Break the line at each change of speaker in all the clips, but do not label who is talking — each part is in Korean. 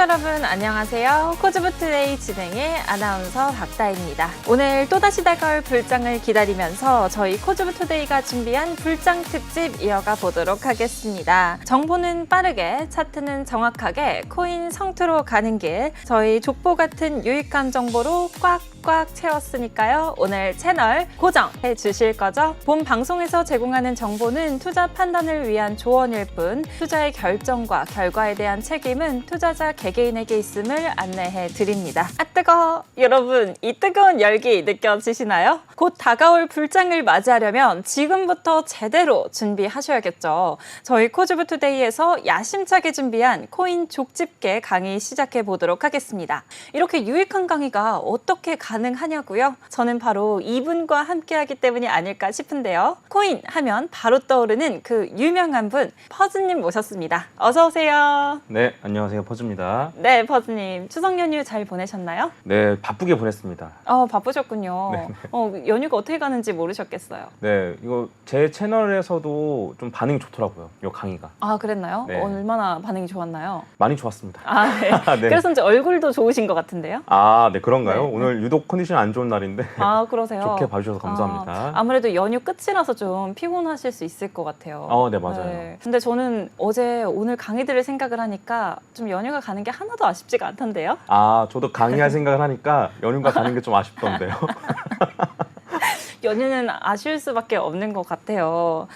시청자 여러분 안녕하세요. 코즈부투데이 진행의 아나운서 박다혜입니다. 오늘 또다시 다가올 불장을 기다리면서 저희 코즈부투데이가 준비한 불장 특집 이어가 보도록 하겠습니다. 정보는 빠르게, 차트는 정확하게, 코인 성투로 가는 길, 저희 족보 같은 유익한 정보로 꽉꽉 채웠으니까요. 오늘 채널 고정해 주실 거죠? 본 방송에서 제공하는 정보는 투자 판단을 위한 조언일 뿐 투자의 결정과 결과에 대한 책임은 투자자 개개인에게 있음을 안내해 드립니다. 아 뜨거워! 여러분, 이 뜨거운 열기 느껴지시나요? 곧 다가올 불장을 맞이하려면 지금부터 제대로 준비하셔야겠죠. 저희 코즈부투데이에서 야심차게 준비한 코인 족집게 강의 시작해 보도록 하겠습니다. 이렇게 유익한 강의가 어떻게 가능하냐고요? 저는 바로 이분과 함께하기 때문이 아닐까 싶은데요. 코인 하면 바로 떠오르는 그 유명한 분, 퍼즈님 모셨습니다. 어서 오세요.
네, 안녕하세요. 퍼즈입니다.
네, 퍼즈님. 추석 연휴 잘 보내셨나요?
네, 바쁘게 보냈습니다.
바쁘셨군요.
네.
연휴가 어떻게 가는지 모르셨겠어요.
네, 이거 제 채널에서도 좀 반응이 좋더라고요. 이 강의가.
아, 그랬나요?
네.
얼마나 반응이 좋았나요?
많이 좋았습니다.
아, 네.
네.
그래서 이제 얼굴도 좋으신 것 같은데요?
아, 네, 그런가요?
네.
오늘 유독 컨디션 안 좋은 날인데
아, 그러세요?
좋게 봐주셔서 감사합니다.
아무래도 연휴 끝이라서 좀 피곤하실 수 있을 것 같아요.
네, 맞아요.
네. 근데 저는 어제 오늘 강의 들을 생각을 하니까 좀 연휴가 가는 게 하나도 아쉽지가 않던데요?
아, 저도 강의할 생각을 하니까 연휴가 가는 게 좀 아쉽던데요.
연휴는 아쉬울 수밖에 없는 것 같아요.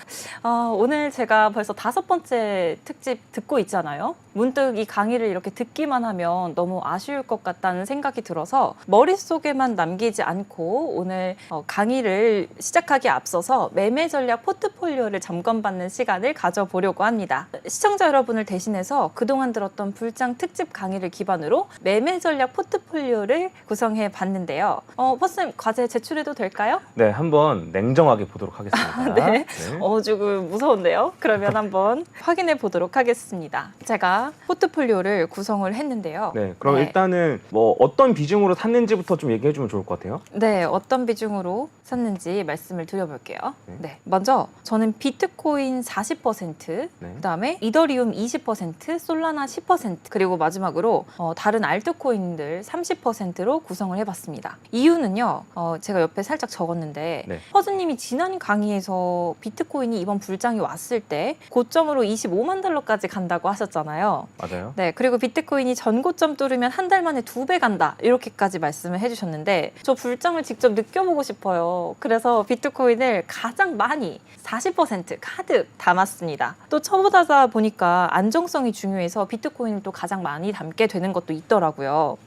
오늘 제가 벌써 5번째 특집 듣고 있잖아요. 문득 이 강의를 이렇게 듣기만 하면 너무 아쉬울 것 같다는 생각이 들어서 머릿속에만 남기지 않고 오늘 강의를 시작하기에 앞서서 매매 전략 포트폴리오를 점검받는 시간을 가져보려고 합니다. 시청자 여러분을 대신해서 그동안 들었던 불장 특집 강의를 기반으로 매매 전략 포트폴리오를 구성해 봤는데요. 퍼스님, 과제 제출해도 될까요?
네, 한번 냉정하게 보도록 하겠습니다.
네.
네.
조금 무서운데요. 그러면 한번 확인해 보도록 하겠습니다. 제가 포트폴리오를 구성을 했는데요.
네, 그럼 일단은 뭐 어떤 비중으로 샀는지부터 좀 얘기해 주면 좋을 것 같아요.
네, 어떤 비중으로 샀는지 말씀을 드려볼게요.
네.
네, 먼저 저는 비트코인 40%,
네.
그다음에 이더리움 20%, 솔라나 10%, 그리고 마지막으로 다른 알트코인들 30%로 구성을 해봤습니다. 이유는요, 제가 옆에 살짝 적었는데
네.
퍼즈님이 지난 강의에서 비트코인이 이번 불장이 왔을 때 고점으로 25만 달러까지 간다고 하셨잖아요.
맞아요.
네, 그리고 비트코인이 전고점 뚫으면 한 달 만에 2배 간다 이렇게까지 말씀을 해주셨는데 저 불장을 직접 느껴보고 싶어요. 그래서 비트코인을 가장 많이 40% 가득 담았습니다. 또 초보자다 보니까 안정성이 중요해서 비트코인을 또 가장 많이 담게 되는 것도 있더라고요.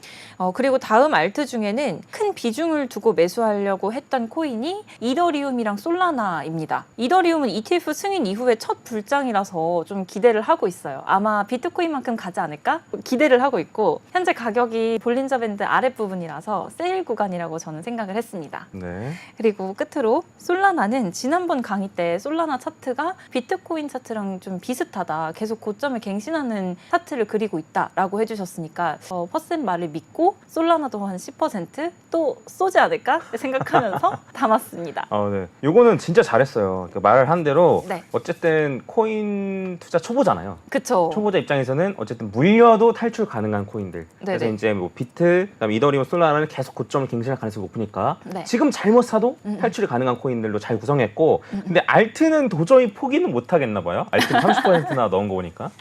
그리고 다음 알트 중에는 큰 비중을 두고 매수하려고 했던 코인이 이더리움이랑 솔라나입니다. 이더리움은 ETF 승인 이후에 첫 불장이라서 좀 기대를 하고 있어요. 아마 비트코인만큼 가지 않을까? 기대를 하고 있고 현재 가격이 볼린저 밴드 아랫부분이라서 세일 구간이라고 저는 생각을 했습니다.
네.
그리고 끝으로 솔라나는 지난번 강의 때 솔라나 차트가 비트코인 차트랑 좀 비슷하다. 계속 고점을 갱신하는 차트를 그리고 있다라고 해주셨으니까 퍼센 말을 믿고 솔라나도 한 10%또 쏘지 않을까 생각하면서 담았습니다.
네. 요거는 진짜 잘했어요. 말을 한 대로
네.
어쨌든 코인 투자 초보잖아요.
그쵸.
초보자 입장에서는 어쨌든 물려도 탈출 가능한 코인들. 그래서
네네.
이제 뭐 비트, 그다음에 이더리움, 솔라나는 계속 고점을 갱신할 가능성이 높으니까
네.
지금 잘못 사도 탈출이 가능한 코인들로 잘 구성했고, 근데 알트는 도저히 포기는 못 하겠나 봐요. 알트는 30%나 넣은 거 보니까.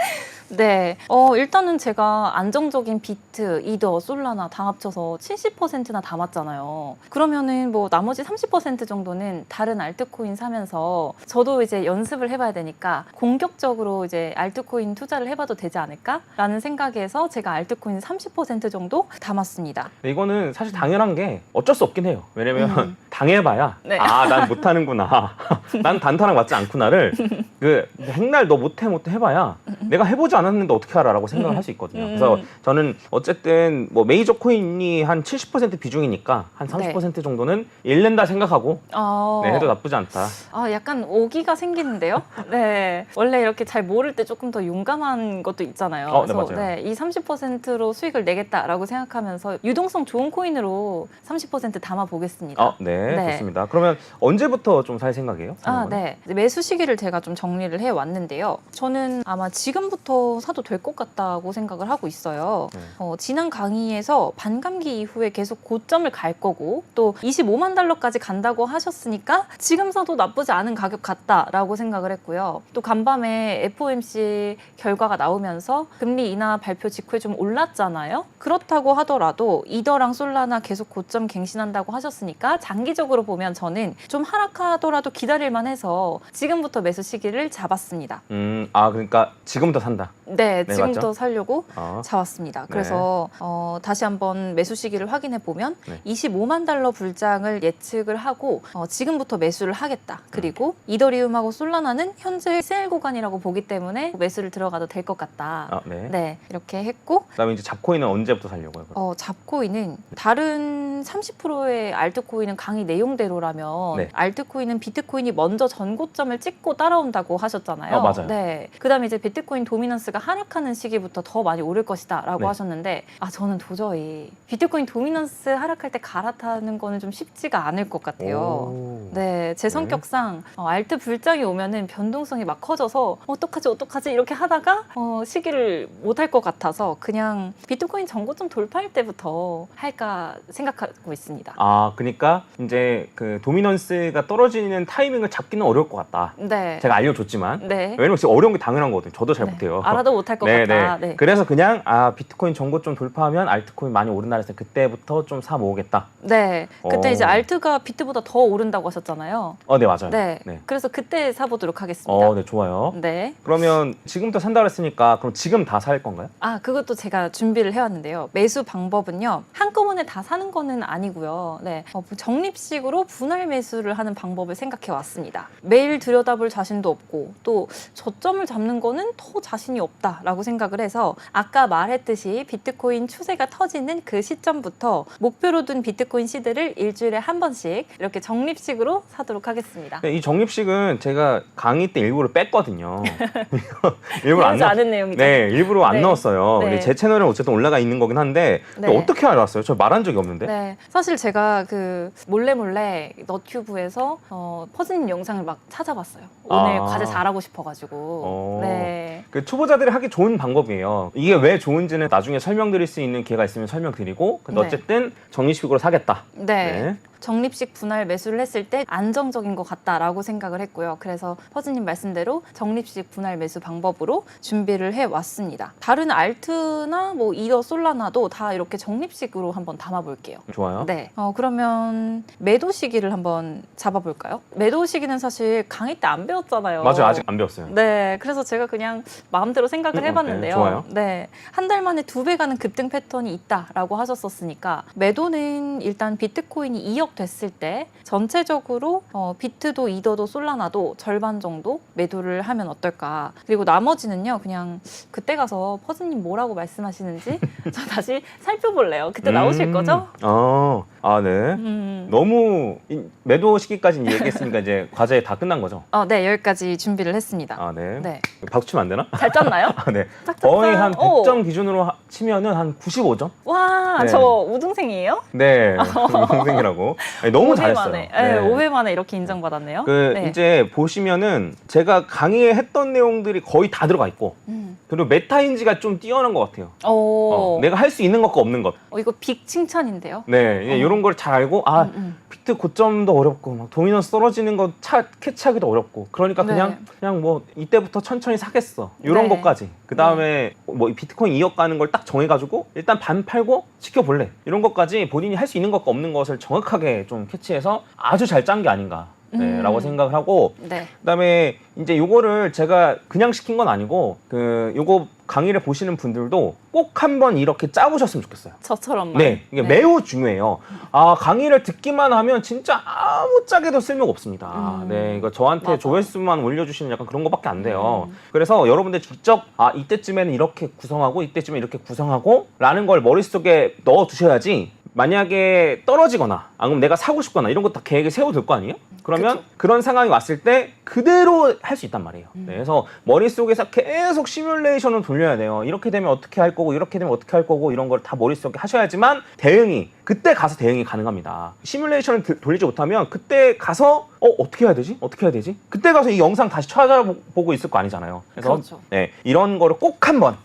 네. 일단은 제가 안정적인 비트, 이더, 솔라나 다 합쳐서 70%나 담았잖아요. 그러면은 뭐 나머지 30% 정도는 다른 알트코인 사면서 저도 이제 연습을 해봐야 되니까 공격적으로 이제 알트코인 투자를 해봐도 되지 않을까라는 생각에서 제가 알트코인 30% 정도 담았습니다.
이거는 사실 당연한 게 어쩔 수 없긴 해요. 왜냐면 당해봐야
네.
난 못하는구나. 난 단타랑 맞지 않구나를 백날 너 못해 해봐야 내가 해보지 않았는데 어떻게 알아라고 생각을 할 수 있거든요. 그래서 저는 어쨌든 뭐 메이저 코인이 한 70% 비중이니까 한 30% 정도는 잃는다 생각하고 해도 나쁘지 않다.
약간 오기가 생기는데요. 네, 원래 이렇게 잘 모를 때 조금 더 용감한 것도 있잖아요.
네,
그래서
맞아요.
이 30%로 수익을 내겠다라고 생각하면서 유동성 좋은 코인으로 30% 담아 보겠습니다.
네, 좋습니다. 그러면 언제부터 좀 살 생각이에요?
네. 매수 시기를 제가 좀 정리를 해 왔는데요. 저는 아마 지금부터 더 사도 될 것 같다고 생각을 하고 있어요.
네.
지난 강의에서 반감기 이후에 계속 고점을 갈 거고 또 25만 달러까지 간다고 하셨으니까 지금 사도 나쁘지 않은 가격 같다라고 생각을 했고요. 또 간밤에 FOMC 결과가 나오면서 금리 인하 발표 직후에 좀 올랐잖아요. 그렇다고 하더라도 이더랑 솔라나 계속 고점 갱신한다고 하셨으니까 장기적으로 보면 저는 좀 하락하더라도 기다릴만 해서 지금부터 매수 시기를 잡았습니다.
그러니까 지금부터 산다.
네,
네,
지금부터
맞죠?
살려고
어.
잡았습니다. 그래서 다시 한번 매수 시기를 확인해 보면
네.
25만 달러 불장을 예측을 하고 지금부터 매수를 하겠다. 그리고 이더리움하고 솔라나는 현재 세일 구간이라고 보기 때문에 매수를 들어가도 될 것 같다.
네.
네, 이렇게 했고
그다음에 이제 잡코인은 언제부터 살려고요? 그럼?
잡코인은 다른 30%의 알트코인은 강의 내용대로라면
네.
알트코인은 비트코인이 먼저 전고점을 찍고 따라온다고 하셨잖아요.
맞아요.
네. 그다음에 이제 비트코인 도미넌스가 하락하는 시기부터 더 많이 오를 것이다라고
네.
하셨는데 저는 도저히 비트코인 도미넌스 하락할 때 갈아타는 거는 좀 쉽지가 않을 것 같아요.
오.
네, 제 성격상 알트 불장이 오면은 변동성이 막 커져서 어떡하지 이렇게 하다가 시기를 못 할 것 같아서 그냥 비트코인 전고점 돌파할 때부터 할까 생각하고 있습니다.
그러니까 이제 그 도미넌스가 떨어지는 타이밍을 잡기는 어려울 것 같다.
네.
제가 알려줬지만
네.
왜냐면 진짜 어려운 게 당연한 거거든요. 저도 잘
네.
못해요.
알아도 못할 것 같다. 네.
그래서 그냥 비트코인 전고점 돌파하면 알트코인 많이 오른다 해서 그때부터 좀 사 모으겠다.
네. 그때
오.
이제 알트가 비트보다 더 오른다고 하셨잖아요.
네 맞아요.
네.
네.
그래서 그때 사보도록 하겠습니다.
네 좋아요.
네.
그러면 지금부터 산다고 했으니까 그럼 지금 다 살 건가요?
그것도 제가 준비를 해왔는데요. 매수 방법은요. 한꺼번에 다 사는 거는 아니고요. 네. 적립식으로 분할 매수를 하는 방법을 생각해 왔습니다. 매일 들여다볼 자신도 없고 또 저점을 잡는 거는 더 자신이 없다라고 생각을 해서 아까 말했듯이 비트코인 추세가 터지는 그 시점부터 목표로 둔 비트코인 시드를 일주일에 한 번씩 이렇게 적립식으로 사도록 하겠습니다.
이 적립식은 제가 강의 때 일부러 뺐거든요. 일부러
배우지 않은 내용이죠.
네, 일부러 안
네.
넣었어요.
네.
근데 제 채널에 어쨌든 올라가 있는 거긴 한데
네.
어떻게 알았어요? 저 말한 적이 없는데.
네, 사실 제가 그 몰래 너튜브에서 퍼즈님 영상을 막 찾아봤어요. 오늘 과제 잘하고 싶어가지고. 네.
그 초보자들이 하기 좋은 방법이에요. 이게 왜 좋은지는 나중에 설명드릴 수 있는 기회가 있으면 설명드리고 근데
네.
어쨌든 적립식으로 사겠다.
네. 적립식 분할 매수를 했을 때 안정적인 것 같다라고 생각을 했고요. 그래서 퍼즈님 말씀대로 적립식 분할 매수 방법으로 준비를 해왔습니다. 다른 알트나 뭐 이더 솔라나도 다 이렇게 적립식으로 한번 담아볼게요.
좋아요.
네. 그러면 매도 시기를 한번 잡아볼까요? 매도 시기는 사실 강의 때 안 배웠잖아요.
맞아요. 아직 안 배웠어요.
네. 그래서 제가 그냥 마음대로 생각을 해봤는데요.
좋아요.
네. 한 달 만에 2배 가는 급등 패턴이 있다라고 하셨었으니까 매도는 일단 비트코인이 2억 됐을 때 전체적으로 비트도 이더도 솔라나도 절반 정도 매도를 하면 어떨까. 그리고 나머지는요. 그냥 그때 가서 퍼즈님 뭐라고 말씀하시는지 저 다시 살펴볼래요. 그때 나오실 거죠?
네. 너무 매도 시기까지 얘기했으니까 이제 과제 다 끝난 거죠?
네. 여기까지 준비를 했습니다.
네.
네.
박수 치면 안 되나?
잘 짰나요?
네.
짝짝짝.
거의 한
오.
100점 기준으로 치면은 한 95점?
와,
네.
저 우등생이에요?
네. 동생이라고. 너무
5회
잘했어요.
만에. 네. 5회 만에 이렇게 인정받았네요. 네.
이제 보시면은 제가 강의했던 내용들이 거의 다 들어가 있고 그리고 메타인지가 좀 뛰어난 것 같아요. 내가 할 수 있는 것과 없는 것.
이거 빅 칭찬인데요.
네, 이런 걸 잘 알고 비트 고점도 어렵고 막 도미넌스 떨어지는 거 캐치하기도 어렵고 그러니까 그냥 뭐 이때부터 천천히 사겠어 이런
네.
것까지 그 다음에 뭐 비트코인 2억 가는 걸 딱 정해가지고 일단 반 팔고 지켜볼래 이런 것까지 본인이 할 수 있는 것과 없는 것을 정확하게 좀 캐치해서 아주 잘 짠 게 아닌가. 라고 생각을 하고
네.
그다음에 이제 요거를 제가 그냥 시킨 건 아니고 요거 강의를 보시는 분들도 꼭 한번 이렇게 짜보셨으면 좋겠어요.
저처럼만.
네, 이게 매우 중요해요. 강의를 듣기만 하면 진짜 아무 짝에도 쓸모가 없습니다. 네, 이거 저한테
맞아.
조회수만 올려주시는 약간 그런 거밖에 안 돼요. 그래서 여러분들 직접 이때쯤에는 이렇게 구성하고 이때쯤에 이렇게 구성하고 라는 걸 머릿속에 넣어 두셔야지 만약에 떨어지거나 아니면 내가 사고 싶거나 이런 거 다 계획을 세워둘 거 아니에요? 그러면
그쵸.
그런 상황이 왔을 때 그대로 할 수 있단 말이에요. 네, 그래서 머릿속에서 계속 시뮬레이션을 돌려야 돼요. 이렇게 되면 어떻게 할 거고 이렇게 되면 어떻게 할 거고 이런 걸 다 머릿속에 하셔야지만 대응이 그때 가서 대응이 가능합니다. 시뮬레이션을 돌리지 못하면 그때 가서 어떻게 해야 되지? 어떻게 해야 되지? 그때 가서 이 영상 다시 찾아보고 있을 거 아니잖아요. 그래서
그렇죠.
네, 이런 거를 꼭 한번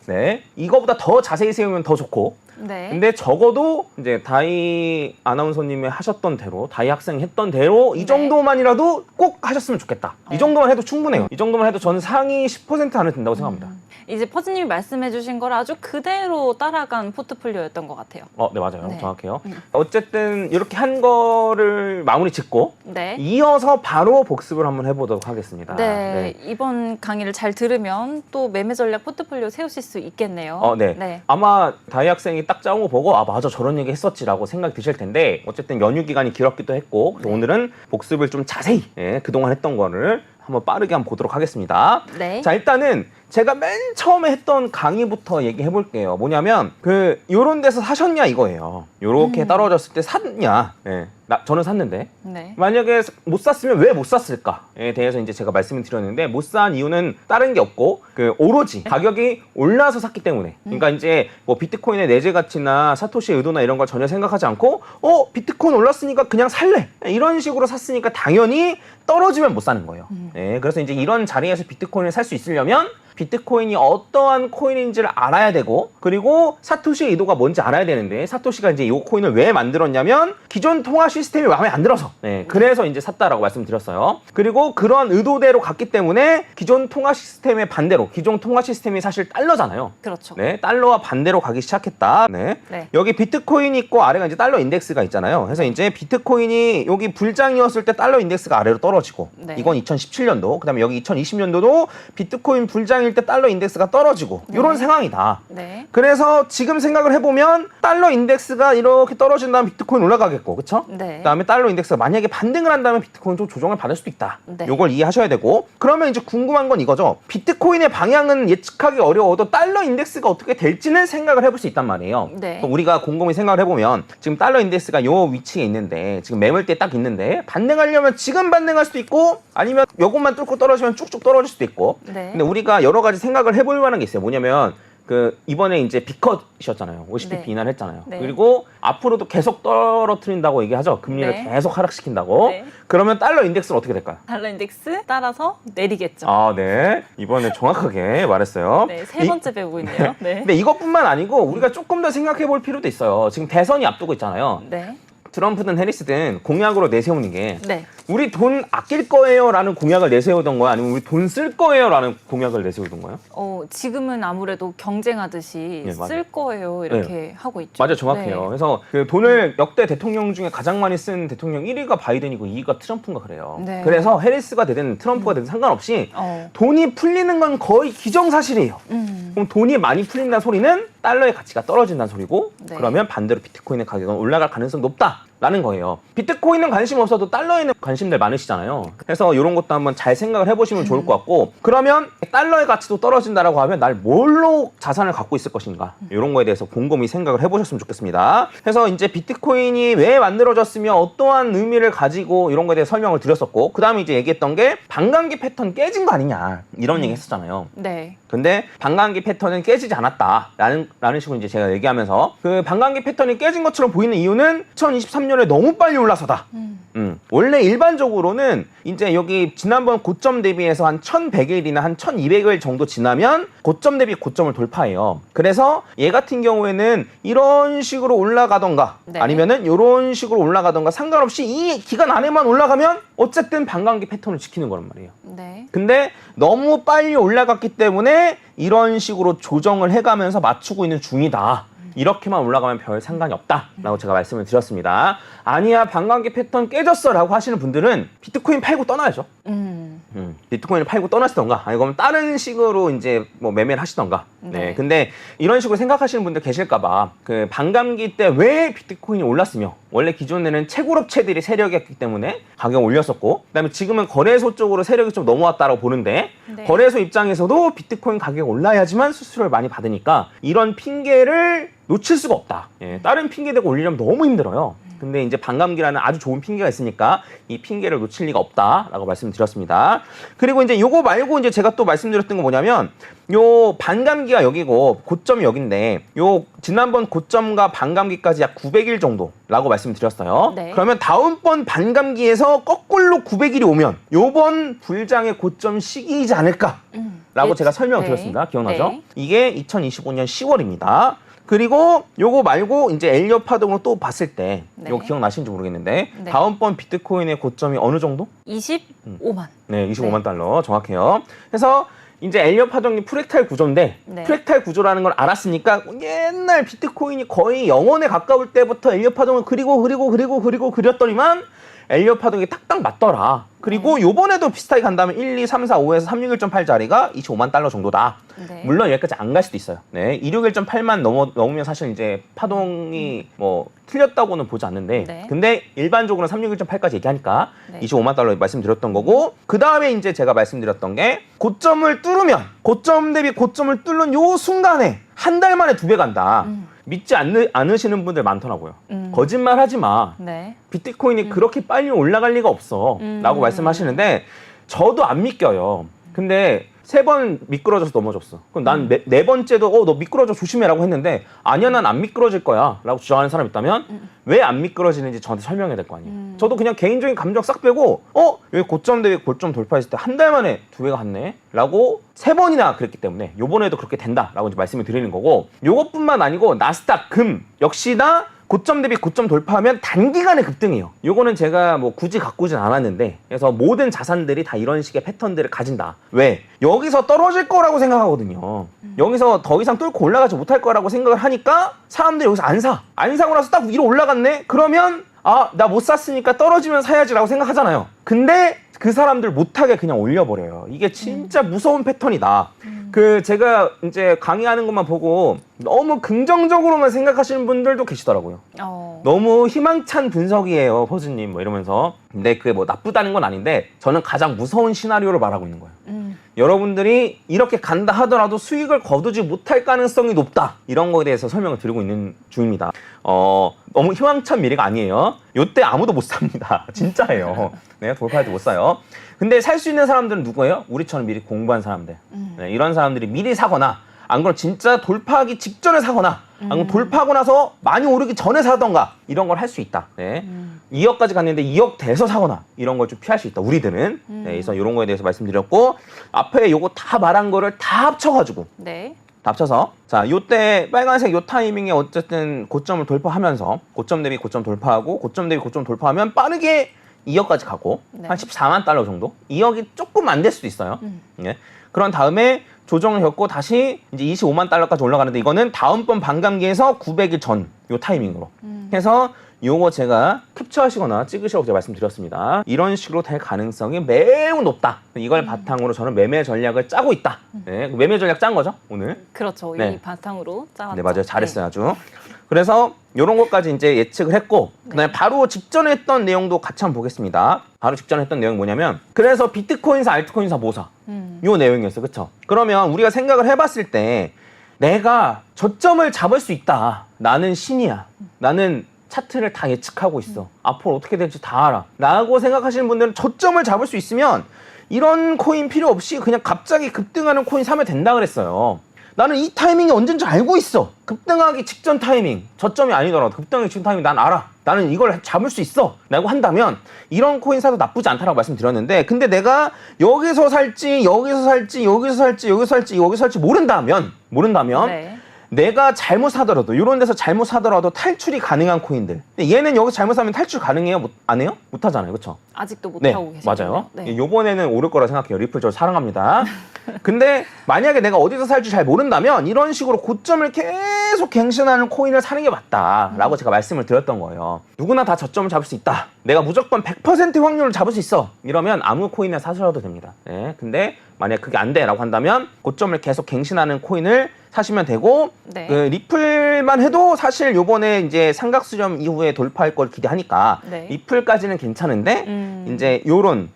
이거보다 더 자세히 세우면 더 좋고
네.
근데 적어도 이제 다희 아나운서님이 하셨던 대로 다희 학생이 했던 대로 이
네.
정도만이라도 꼭 하셨으면 좋겠다. 이 정도만 해도 충분해요. 이 정도만 해도 저는 상위 10% 안에 든다고 생각합니다.
이제 퍼즈님이 말씀해주신 걸 아주 그대로 따라간 포트폴리오였던 것 같아요.
네 맞아요.
네.
정확해요. 어쨌든 이렇게 한 거를 마무리 짓고
네.
이어서 바로 복습을 한번 해보도록 하겠습니다.
네, 이번 강의를 잘 들으면 또 매매 전략 포트폴리오 세우실 수 있겠네요.
네. 아마 다희 학생이 딱 짜온 거 보고 맞아 저런 얘기 했었지라고 생각이 드실 텐데 어쨌든 연휴 기간이 길었기도 했고
네.
오늘은 복습을 좀 자세히 그동안 했던 거를 한번 빠르게 한번 보도록 하겠습니다.
네.
자 일단은 제가 맨 처음에 했던 강의부터 얘기해 볼게요. 뭐냐면 요런 데서 사셨냐 이거예요. 요렇게 떨어졌을 때 샀냐. 저는 샀는데
네.
만약에 못 샀으면 왜 못 샀을까에 대해서 이제 제가 말씀을 드렸는데 못 산 이유는 다른 게 없고 오로지 가격이 올라서 샀기 때문에 그러니까 이제 뭐 비트코인의 내재 가치나 사토시의 의도나 이런 걸 전혀 생각하지 않고 비트코인 올랐으니까 그냥 살래 이런 식으로 샀으니까 당연히 떨어지면 못 사는 거예요. 그래서 이제 이런 자리에서 비트코인을 살 수 있으려면 비트코인이 어떠한 코인인지를 알아야 되고 그리고 사토시의 의도가 뭔지 알아야 되는데 사토시가 이제 이 코인을 왜 만들었냐면 기존 통화 시스템이 마음에 안 들어서 그래서 이제 샀다라고 말씀드렸어요. 그리고 그런 의도대로 갔기 때문에 기존 통화 시스템의 반대로 기존 통화 시스템이 사실 달러잖아요.
그렇죠.
달러와 반대로 가기 시작했다.
네.
여기 비트코인이 있고 아래가 이제 달러 인덱스가 있잖아요. 그래서 이제 비트코인이 여기 불장이었을 때 달러 인덱스가 아래로 떨어지고 이건 2017년도 그다음에 여기 2020년도도 비트코인 불장 일 때 달러 인덱스가 떨어지고 이런 상황이다. 그래서 지금 생각을 해보면 달러 인덱스가 이렇게 떨어진다면 비트코인 올라가겠고 그렇죠? 그다음에 달러 인덱스가 만약에 반등을 한다면 비트코인 좀 조정을 받을 수도 있다. 이걸 이해하셔야 되고 그러면 이제 궁금한 건 이거죠. 비트코인의 방향은 예측하기 어려워도 달러 인덱스가 어떻게 될지는 생각을 해볼 수 있단 말이에요. 우리가 곰곰이 생각을 해보면 지금 달러 인덱스가 이 위치에 있는데 지금 매물대에 딱 있는데 반등하려면 지금 반등할 수도 있고 아니면 요것만 뚫고 떨어지면 쭉쭉 떨어질 수도 있고 근데 우리가 여러 가지 생각을 해볼 만한 게 있어요. 뭐냐면 이번에 이제 비컷이었잖아요. 50bp 인하를 했잖아요. 그리고 앞으로도 계속 떨어뜨린다고 얘기하죠. 금리를 계속 하락시킨다고. 그러면 달러 인덱스는 어떻게 될까요?
달러 인덱스 따라서 내리겠죠.
이번에 정확하게 말했어요.
세 번째 배우고 있네요.
근데 이것뿐만 아니고 우리가 조금 더 생각해 볼 필요도 있어요. 지금 대선이 앞두고 있잖아요. 트럼프든 해리스든 공약으로 내세우는 게 우리 돈 아낄 거예요라는 공약을 내세우던 거야? 아니면 우리 돈 쓸 거예요라는 공약을 내세우던 거야?
지금은 아무래도 경쟁하듯이 쓸 거예요 이렇게 하고 있죠.
맞아요. 정확해요. 그래서 돈을 역대 대통령 중에 가장 많이 쓴 대통령 1위가 바이든이고 2위가 트럼프인가 그래요. 그래서 해리스가 되든 트럼프가 되든 상관없이 돈이 풀리는 건 거의 기정사실이에요. 그럼 돈이 많이 풀린다는 소리는 달러의 가치가 떨어진다는 소리고 그러면 반대로 비트코인의 가격은 올라갈 가능성이 높다라는 거예요. 비트코인은 관심 없어도 달러에는 관심들 많으시잖아요. 그래서 이런 것도 한번 잘 생각을 해보시면 좋을 것 같고 그러면 달러의 가치도 떨어진다라고 하면 날 뭘로 자산을 갖고 있을 것인가 이런 거에 대해서 곰곰이 생각을 해보셨으면 좋겠습니다. 그래서 이제 비트코인이 왜 만들어졌으며 어떠한 의미를 가지고 이런 거에 대해 설명을 드렸었고 그 다음에 이제 얘기했던 게 반감기 패턴 깨진 거 아니냐 이런 얘기 했었잖아요. 근데 반감기 패턴은 깨지지 않았다라는 식으로 이제 제가 얘기하면서 반감기 패턴이 깨진 것처럼 보이는 이유는 2023년에 너무 빨리 올라서다. 원래 일반적으로는 이제 여기 지난번 고점 대비해서 한 1100일이나 한 1200일 정도 지나면 고점 대비 고점을 돌파해요. 그래서 얘 같은 경우에는 이런 식으로 올라가던가 아니면은 이런 식으로 올라가던가 상관없이 이 기간 안에만 올라가면 어쨌든 반감기 패턴을 지키는 거란 말이에요. 근데 너무 빨리 올라갔기 때문에 이런 식으로 조정을 해가면서 맞추고 있는 중이다. 이렇게만 올라가면 별 상관이 없다라고 제가 말씀을 드렸습니다. 아니야 반감기 패턴 깨졌어 라고 하시는 분들은 비트코인 팔고 떠나야죠. 비트코인을 팔고 떠나시던가 아니면 다른 식으로 이제 뭐 매매를 하시던가.
네.
근데 이런 식으로 생각하시는 분들 계실까봐 그 반감기 때 왜 비트코인이 올랐으며 원래 기존에는 채굴업체들이 세력이었기 때문에 가격을 올렸었고 그다음에 지금은 거래소 쪽으로 세력이 좀 넘어왔다고 보는데
네.
거래소 입장에서도 비트코인 가격이 올라야지만 수수료를 많이 받으니까 이런 핑계를 놓칠 수가 없다. 다른 핑계 대고 올리려면 너무 힘들어요. 근데 이제 반감기라는 아주 좋은 핑계가 있으니까 이 핑계를 놓칠 리가 없다라고 말씀드렸습니다. 그리고 이제 요거 말고 이제 제가 또 말씀드렸던 거 뭐냐면 요 반감기가 여기고 고점이 여긴데 요 지난번 고점과 반감기까지 약 900일 정도라고 말씀드렸어요.
네.
그러면 다음번 반감기에서 거꾸로 900일이 오면 요번 불장의 고점 시기이지 않을까? 라고 제가 설명을 드렸습니다. 기억나죠?
네.
이게 2025년 10월입니다. 그리고 요거 말고 이제 엘리엇 파동으로 또 봤을 때
네.
요거 기억나시는지 모르겠는데
네.
다음번 비트코인의 고점이 어느 정도?
25만.
네, 25만 달러 정확해요. 그래서 이제 엘리엇 파동이 프랙탈 구조인데
네.
프랙탈 구조라는 걸 알았으니까 옛날 비트코인이 거의 0원에 가까울 때부터 엘리엇 파동을 그렸더니만 엘리엇 파동이 딱딱 맞더라. 그리고 요번에도 비슷하게 간다면 1, 2, 3, 4, 5에서 361.8 자리가 25만 달러 정도다.
네.
물론 여기까지 안 갈 수도 있어요. 네, 261.8만 넘으면 사실 이제 파동이 뭐 틀렸다고는 보지 않는데
네.
근데 일반적으로 361.8까지 얘기하니까
네.
25만 달러 말씀드렸던 거고 그 다음에 이제 제가 말씀드렸던 게 고점을 뚫으면 고점 대비 고점을 뚫는 요 순간에 한 달 만에 2배 간다. 믿지 않으시는 분들 많더라고요. 거짓말 하지 마.
네.
비트코인이 그렇게 빨리 올라갈 리가 없어. 라고 말씀하시는데 저도 안 믿겨요. 근데 3번 미끄러져서 넘어졌어. 그럼 난 네 번째도 너 미끄러져 조심해라고 했는데 아니야 난 안 미끄러질 거야 라고 주장하는 사람 있다면 왜 안 미끄러지는지 저한테 설명해야 될 거 아니에요. 저도 그냥 개인적인 감정 싹 빼고 여기 고점 대비 고점 돌파했을 때 한 달 만에 2배가 갔네 라고 3번이나 그랬기 때문에 요번에도 그렇게 된다라고 이제 말씀을 드리는 거고 요것뿐만 아니고 나스닥 금 역시나 고점 대비 고점 돌파하면 단기간에 급등해요. 요거는 제가 뭐 굳이 갖고 오진 않았는데 그래서 모든 자산들이 다 이런 식의 패턴들을 가진다. 왜? 여기서 떨어질 거라고 생각하거든요. 여기서 더 이상 뚫고 올라가지 못할 거라고 생각을 하니까 사람들이 여기서 안 사. 안 사고 나서 딱 위로 올라갔네? 그러면 나 못 샀으니까 떨어지면 사야지라고 생각하잖아요. 근데 그 사람들 못하게 그냥 올려버려요. 이게 진짜 무서운 패턴이다. 제가 이제 강의하는 것만 보고 너무 긍정적으로만 생각하시는 분들도 계시더라고요. 너무 희망찬 분석이에요, 퍼즈님 뭐 이러면서. 근데 그게 뭐 나쁘다는 건 아닌데 저는 가장 무서운 시나리오를 말하고 있는 거예요. 여러분들이 이렇게 간다 하더라도 수익을 거두지 못할 가능성이 높다. 이런 거에 대해서 설명을 드리고 있는 중입니다. 너무 희망찬 미래가 아니에요. 요때 아무도 못 삽니다. 진짜예요. 네, 돌파해도 못 사요. 근데 살 수 있는 사람들은 누구예요? 우리처럼 미리 공부한 사람들. 네, 이런 사람들이 미리 사거나 안 그럼 진짜 돌파하기 직전에 사거나 안 그럼 돌파하고 나서 많이 오르기 전에 사던가 이런 걸 할 수 있다. 네. 2억까지 갔는데 2억 돼서 사거나 이런 걸 좀 피할 수 있다. 우리들은. 네, 그래서 이런 거에 대해서 말씀드렸고 앞에 요거 다 말한 거를 다 합쳐가지고
네.
다 합쳐서 자 요때 빨간색 요 타이밍에 어쨌든 고점을 돌파하면서 고점 대비 고점 돌파하고 고점 대비 고점 돌파하면 빠르게 2억까지 가고
네.
한 14만 달러 정도 2억이 조금 안 될 수도 있어요. 네. 그런 다음에 조정을 겪고 다시 이제 25만 달러까지 올라가는데 이거는 다음번 반감기에서 900일 전 요 타이밍으로 해서 요거 제가 캡처하시거나 찍으시라고 제가 말씀드렸습니다. 이런 식으로 될 가능성이 매우 높다. 이걸 바탕으로 저는 매매 전략을 짜고 있다. 네, 매매 전략 짠 거죠 오늘?
그렇죠.
네.
이 바탕으로 짜왔죠.
네 맞아요. 잘했어요 아주. 그래서 이런 것까지 이제 예측을 했고 그다음에 바로 직전에 했던 내용도 같이 한번 보겠습니다. 바로 직전에 했던 내용이 뭐냐면 그래서 비트코인사 알트코인사 뭐 사? 요 내용이었어요. 그렇죠? 그러면 우리가 생각을 해봤을 때 내가 저점을 잡을 수 있다. 나는 신이야. 나는 차트를 다 예측하고 있어. 앞으로 어떻게 될지 다 알아. 라고 생각하시는 분들은 저점을 잡을 수 있으면 이런 코인 필요 없이 그냥 갑자기 급등하는 코인 사면 된다 그랬어요. 나는 이 타이밍이 언젠지 알고 있어. 급등하기 직전 타이밍. 저점이 아니더라도 급등하기 직전 타이밍 난 알아. 나는 이걸 잡을 수 있어. 라고 한다면 이런 코인 사도 나쁘지 않다라고 말씀드렸는데 근데 내가 여기서 살지 여기서 살지 여기서 살지 여기서 살지 여기서 살지 모른다면
네.
내가 잘못 사더라도 이런 데서 잘못 사더라도 탈출이 가능한 코인들. 근데 얘는 여기서 잘못 사면 탈출 가능해요? 안 해요? 못 하잖아요. 그렇죠?
아직도 못
네,
하고 계시죠.
맞아요.
네.
요번에는 오를 거라 생각해요. 리플 저 사랑합니다. 근데 만약에 내가 어디서 살지 잘 모른다면 이런 식으로 고점을 계속 갱신하는 코인을 사는 게 맞다라고 제가 말씀을 드렸던 거예요. 누구나 다 저점을 잡을 수 있다. 내가 무조건 100% 확률을 잡을 수 있어. 이러면 아무 코인을 사셔도 됩니다. 네, 근데 만약 그게 안 돼라고 한다면 고점을 계속 갱신하는 코인을 사시면 되고
네.
그 리플만 해도 사실 요번에 이제 삼각수렴 이후에 돌파할 걸 기대하니까
네.
리플까지는 괜찮은데 이제 요런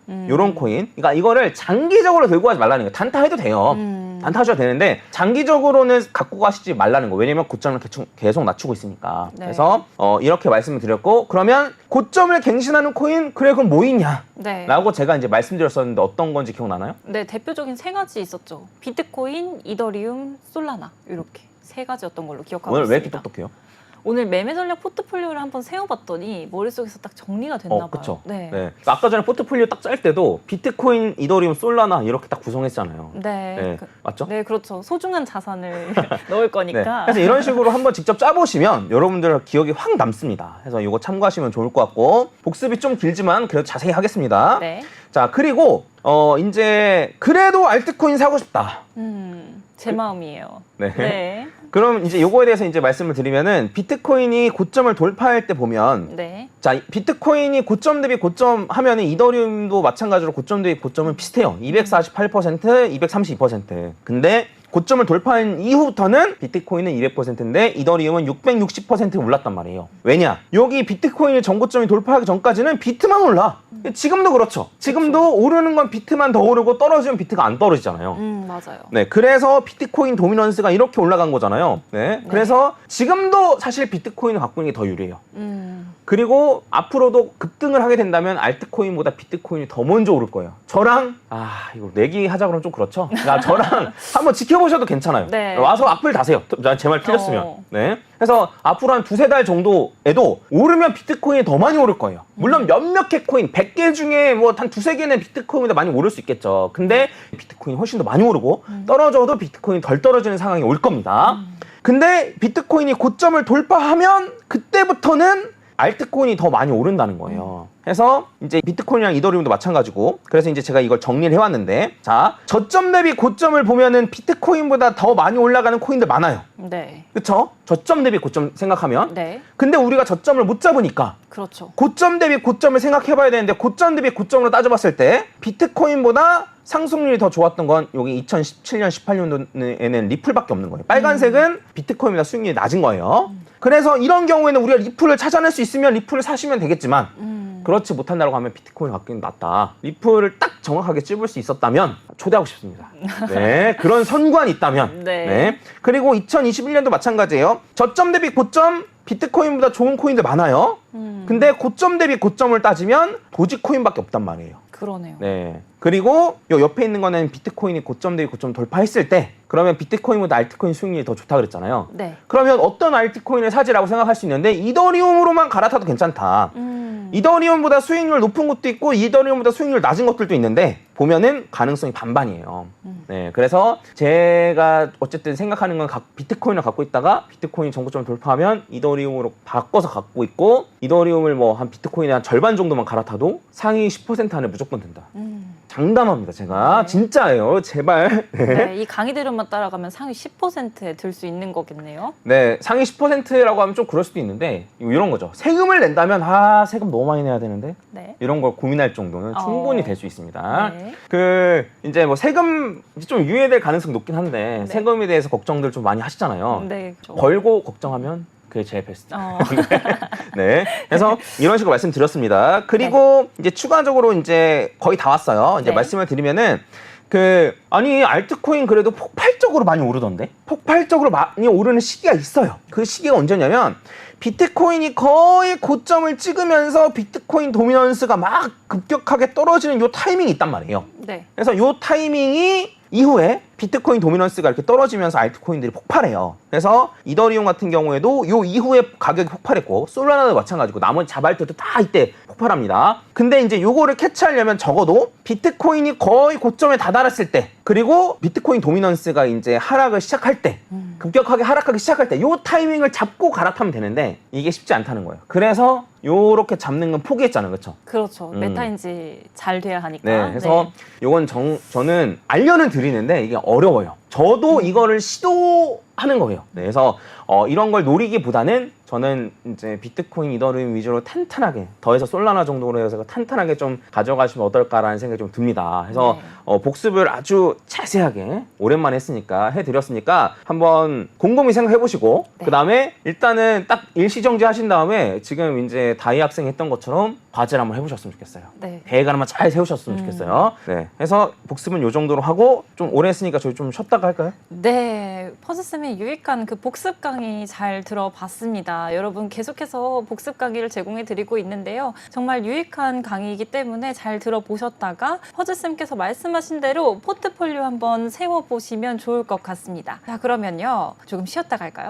코인, 그러니까 이거를 장기적으로 들고 가지 말라는 거예요. 단타해도 돼요. 단타하셔도 되는데 장기적으로는 갖고 가시지 말라는 거. 왜냐면 고점을 계속 낮추고 있으니까.
네.
그래서 이렇게 말씀을 드렸고, 그러면 고점을 갱신하는 코인, 그래 그럼 뭐 있냐?
네.
라고 제가 이제 말씀드렸었는데 어떤 건지 기억나나요?
네, 대표적인 세 가지 있었죠. 비트코인, 이더리움, 솔라나 이렇게 세 가지였던 걸로 기억하고
오늘
있습니다.
왜 이렇게 똑똑해요?
오늘 매매 전략 포트폴리오를 한번 세워봤더니 머릿속에서 딱 정리가 됐나 봐요.
그쵸.
네.
네. 아까 전에 포트폴리오 딱 짤 때도 비트코인, 이더리움, 솔라나 이렇게 딱 구성했잖아요.
네.
네. 맞죠?
네, 그렇죠. 소중한 자산을 넣을
네.
거니까.
그래서 이런 식으로 한번 직접 짜보시면 여러분들 기억이 확 남습니다. 그래서 이거 참고하시면 좋을 것 같고, 복습이 좀 길지만 그래도 자세히 하겠습니다.
네.
자, 그리고 이제 그래도 알트코인 사고 싶다.
제 마음이에요.
네.
네.
그럼 이제 요거에 대해서 이제 말씀을 드리면은 비트코인이 고점을 돌파할 때 보면
네.
자, 비트코인이 고점 대비 고점 하면은 이더리움도 마찬가지로 고점 대비 고점은 비슷해요. 248%, 232%. 근데 고점을 돌파한 이후부터는 비트코인은 200%인데 이더리움은 660% 올랐단 말이에요. 왜냐? 여기 비트코인의 전고점이 돌파하기 전까지는 비트만 올라. 지금도 그렇죠. 지금도 오르는 건 비트만 더 오르고 떨어지면 비트가 안 떨어지잖아요.
맞아요.
네, 그래서 비트코인 도미넌스가 이렇게 올라간 거잖아요. 네, 그래서 지금도 사실 비트코인을 갖고 있는 게 더 유리해요. 그리고 앞으로도 급등을 하게 된다면 알트코인보다 비트코인이 더 먼저 오를 거예요. 저랑 이거 내기하자 그러면 좀 그렇죠. 그러니까 저랑 한번 지켜보셔도 괜찮아요.
네.
와서 앞을 다세요. 제 말 틀렸으면. 네. 그래서 앞으로 한 2-3달 정도에도 오르면 비트코인이 더 많이 오를 거예요. 물론 몇몇 개 코인, 100개 중에 뭐 한 2-3개는 비트코인보다 많이 오를 수 있겠죠. 근데 비트코인이 훨씬 더 많이 오르고 떨어져도 비트코인이 덜 떨어지는 상황이 올 겁니다. 근데 비트코인이 고점을 돌파하면 그때부터는 알트코인이 더 많이 오른다는 거예요. 그래서 이제 비트코인이랑 이더리움도 마찬가지고, 그래서 이제 제가 이걸 정리를 해왔는데, 자, 저점 대비 고점을 보면은 비트코인보다 더 많이 올라가는 코인들 많아요.
네.
그쵸? 저점 대비 고점 생각하면.
네.
근데 우리가 저점을 못 잡으니까
그렇죠.
고점 대비 고점을 생각해봐야 되는데, 고점 대비 고점으로 따져봤을 때 비트코인보다 상승률이 더 좋았던 건 여기 2017년, 18년도에는 리플밖에 없는 거예요. 빨간색은 비트코인보다 수익률이 낮은 거예요. 그래서 이런 경우에는 우리가 리플을 찾아낼 수 있으면 리플을 사시면 되겠지만 그렇지 못한다고 하면 비트코인을 갖기는 낫다. 리플을 딱 정확하게 찝을 수 있었다면 초대하고 싶습니다. 네, 그런 선관이 있다면.
네.
그리고 2021년도 마찬가지예요. 저점 대비 고점 비트코인보다 좋은 코인들 많아요. 근데 고점 대비 고점을 따지면 도지코인밖에 없단 말이에요.
그러네요.
네. 그리고 요 옆에 있는 거는 비트코인이 고점 대비 고점 돌파했을 때, 그러면 비트코인보다 알트코인 수익률이 더 좋다 그랬잖아요.
네.
그러면 어떤 알트코인을 사지라고 생각할 수 있는데, 이더리움으로만 갈아타도 괜찮다. 이더리움보다 수익률 높은 것도 있고 이더리움보다 수익률 낮은 것들도 있는데 보면은 가능성이 반반이에요. 네, 그래서 제가 어쨌든 생각하는 건 비트코인을 갖고 있다가 비트코인 전고점을 돌파하면 이더리움으로 바꿔서 갖고 있고, 이더리움을 뭐 한 비트코인의 한 절반 정도만 갈아타도 상위 10% 안에 무조건 든다. 장담합니다, 제가.
네.
진짜예요, 제발.
네, 이 강의대로만 따라가면 상위 10%에 들 수 있는 거겠네요.
네, 상위 10%라고 하면 좀 그럴 수도 있는데 이런 거죠. 세금을 낸다면 세금 너무 많이 내야 되는데
네.
이런 걸 고민할 정도는 충분히 될 수 있습니다.
네.
이제 뭐 세금 좀 유예될 가능성이 높긴 한데
네.
세금에 대해서 걱정들 좀 많이 하시잖아요.
네. 그렇죠.
벌고 걱정하면 그게 제일 베스트. 네. 그래서 이런 식으로 말씀드렸습니다. 그리고 이제 추가적으로 이제 거의 다 왔어요. 이제
네.
말씀을 드리면은 아니 알트코인 그래도 폭발적으로 많이 오르던데? 폭발적으로 많이 오르는 시기가 있어요. 그 시기가 언제냐면 비트코인이 거의 고점을 찍으면서 비트코인 도미넌스가 막 급격하게 떨어지는 요 타이밍이 있단 말이에요.
네.
그래서 요 타이밍이 이후에 비트코인 도미넌스가 이렇게 떨어지면서 알트코인들이 폭발해요. 그래서 이더리움 같은 경우에도 요 이후에 가격이 폭발했고, 솔라나도 마찬가지고 나머지 자발들도 다 이때 폭발합니다. 근데 이제 요거를 캐치하려면 적어도 비트코인이 거의 고점에 다다랐을 때, 그리고 비트코인 도미넌스가 이제 하락을 시작할 때, 급격하게 하락하기 시작할 때 요 타이밍을 잡고 갈아타면 되는데 이게 쉽지 않다는 거예요. 그래서 요렇게 잡는 건 포기했잖아요. 그렇죠?
그렇죠. 메타인지 잘 돼야 하니까.
네, 그래서 요건 저는 알려는 드리는데 이게 어려워요. 저도 이거를 시도하는 거예요. 네, 그래서 이런 걸 노리기보다는 저는 이제 비트코인, 이더리움 위주로 탄탄하게, 더해서 솔라나 정도로 해서 탄탄하게 좀 가져가시면 어떨까라는 생각이 좀 듭니다. 그래서 복습을 아주 자세하게 오랜만에 했으니까 해드렸으니까 한번 곰곰이 생각해보시고 그 다음에 일단은 딱 일시정지 하신 다음에 지금 이제 다이 학생이 했던 것처럼 과제를 한번 해보셨으면 좋겠어요.
네.
계획을 잘 세우셨으면 좋겠어요. 네, 해서 복습은 요 정도로 하고 좀 오래 했으니까 저희 좀 쉬었다가 할까요?
네, 퍼즈쌤의 유익한 그 복습 강의 잘 들어봤습니다. 여러분 계속해서 복습 강의를 제공해 드리고 있는데요. 정말 유익한 강의이기 때문에 잘 들어보셨다가 퍼즈쌤께서 말씀하신 대로 포트폴리오 한번 세워보시면 좋을 것 같습니다. 자, 그러면요. 조금 쉬었다 갈까요?